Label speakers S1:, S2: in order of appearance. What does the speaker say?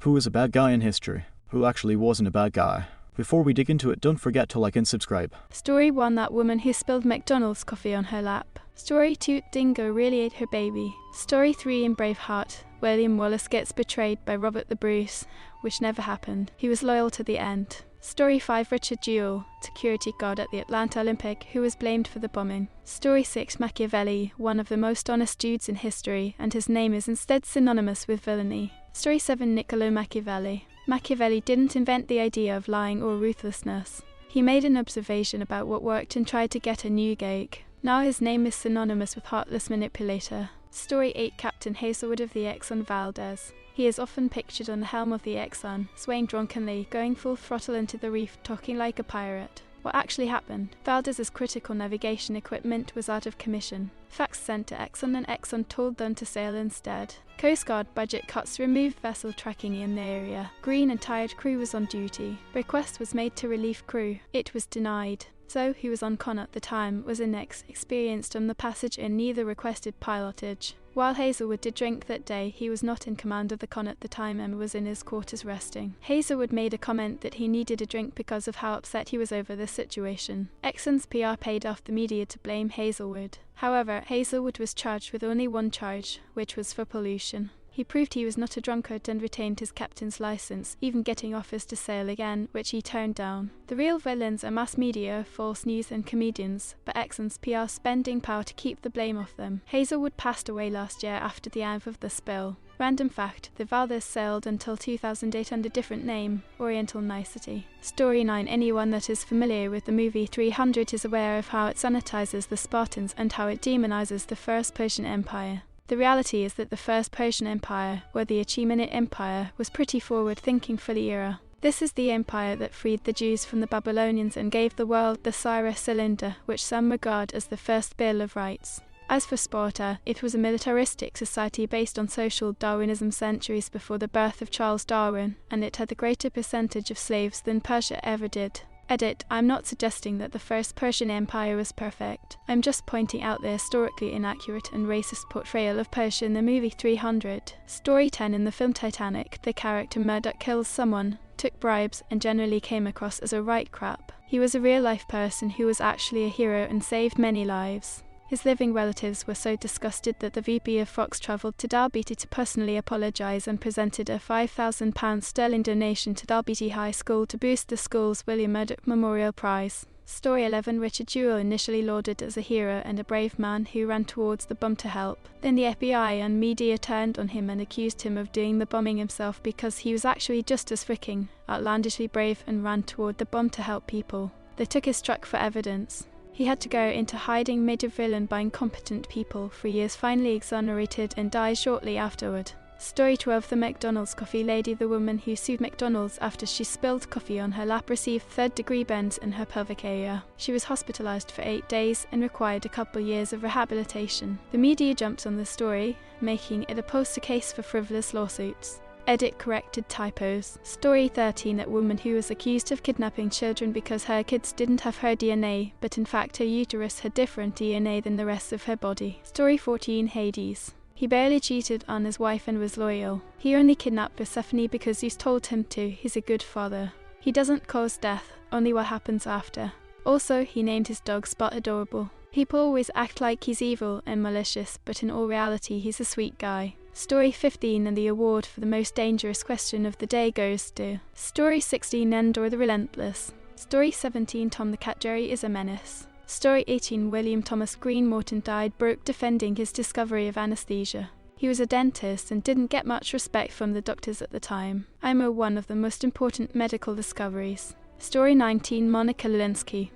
S1: Who is a bad guy in history? Who actually wasn't a bad guy? Before we dig into it, don't forget to like and subscribe.
S2: Story 1: That woman who spilled McDonald's coffee on her lap. Story 2: Dingo really ate her baby. Story 3: In Braveheart, William Wallace gets betrayed by Robert the Bruce, which never happened. He was loyal to the end. Story 5: Richard Jewell, security guard at the Atlanta Olympic, who was blamed for the bombing. Story 6: Machiavelli, one of the most honest dudes in history, and his name is instead synonymous with villainy. Story 7: Niccolo Machiavelli. Machiavelli didn't invent the idea of lying or ruthlessness. He made an observation about what worked and tried to get a new gig. Now his name is synonymous with heartless manipulator. Story 8: Captain Hazelwood of the Exxon Valdez. He is often pictured on the helm of the Exxon, swaying drunkenly, going full throttle into the reef, talking like a pirate. What actually happened? Valdez's critical navigation equipment was out of commission. Fax sent to Exxon and Exxon told them to sail instead. Coast Guard budget cuts removed vessel tracking in the area. Green and tired crew was on duty. Request was made to relieve crew. It was denied. So, who was on con at the time was inexperienced on the passage and neither requested pilotage. While Hazelwood did drink that day, he was not in command of the con at the time and was in his quarters resting. Hazelwood made a comment that he needed a drink because of how upset he was over the situation. Exxon's PR paid off the media to blame Hazelwood. However, Hazelwood was charged with only one charge, which was for pollution. He proved he was not a drunkard and retained his captain's license, even getting offers to sail again, which he turned down. The real villains are mass media, false news and comedians, but Exxon's PR spending power to keep the blame off them. Hazelwood passed away last year after the end of the spill. Random fact, the Valdez sailed until 2008 under different name, Oriental Nicety. Story 9: Anyone that is familiar with the movie 300 is aware of how it sanitizes the Spartans and how it demonizes the First Persian Empire. The reality is that the First Persian Empire, or the Achaemenid Empire, was pretty forward-thinking for the era. This is the empire that freed the Jews from the Babylonians and gave the world the Cyrus Cylinder, which some regard as the first Bill of Rights. As for Sparta, it was a militaristic society based on social Darwinism centuries before the birth of Charles Darwin, and it had a greater percentage of slaves than Persia ever did. Edit: I'm not suggesting that the First Persian Empire was perfect. I'm just pointing out the historically inaccurate and racist portrayal of Persia in the movie 300. Story 10: In the film Titanic, the character Murdoch kills someone, took bribes, and generally came across as a right crap. He was a real-life person who was actually a hero and saved many lives. His living relatives were so disgusted that the VP of Fox travelled to Dalbeatty to personally apologise and presented a £5,000 donation to Dalbeatty High School to boost the school's William Murdoch Memorial Prize. Story 11: Richard Jewell, initially lauded as a hero and a brave man who ran towards the bomb to help. Then the FBI and media turned on him and accused him of doing the bombing himself because he was actually just as freaking outlandishly brave and ran toward the bomb to help people. They took his truck for evidence. He had to go into hiding, made a villain by incompetent people, 3 years, finally exonerated, and died shortly afterward. Story 12: The McDonald's coffee lady. The woman who sued McDonald's after she spilled coffee on her lap received third-degree burns in her pelvic area. She was hospitalized for 8 days and required a couple years of rehabilitation. The media jumped on the story, making it a poster case for frivolous lawsuits. Edit: corrected typos. Story 13: That woman who was accused of kidnapping children because her kids didn't have her DNA, but in fact her uterus had different DNA than the rest of her body. Story 14: Hades. He barely cheated on his wife and was loyal. He only kidnapped Persephone because Zeus told him to. He's a good father. He doesn't cause death, only what happens after. Also, he named his dog Spot Adorable. People always act like he's evil and malicious, but in all reality he's a sweet guy. Story 15: And the award for the most dangerous question of the day goes to Story 16: Endor the Relentless. Story 17: Tom the Cat Jerry is a menace. Story 18: William Thomas Green Morton died broke defending his discovery of anesthesia. He was a dentist and didn't get much respect from the doctors at the time. IMO, one of the most important medical discoveries. Story 19: Monica Lewinsky.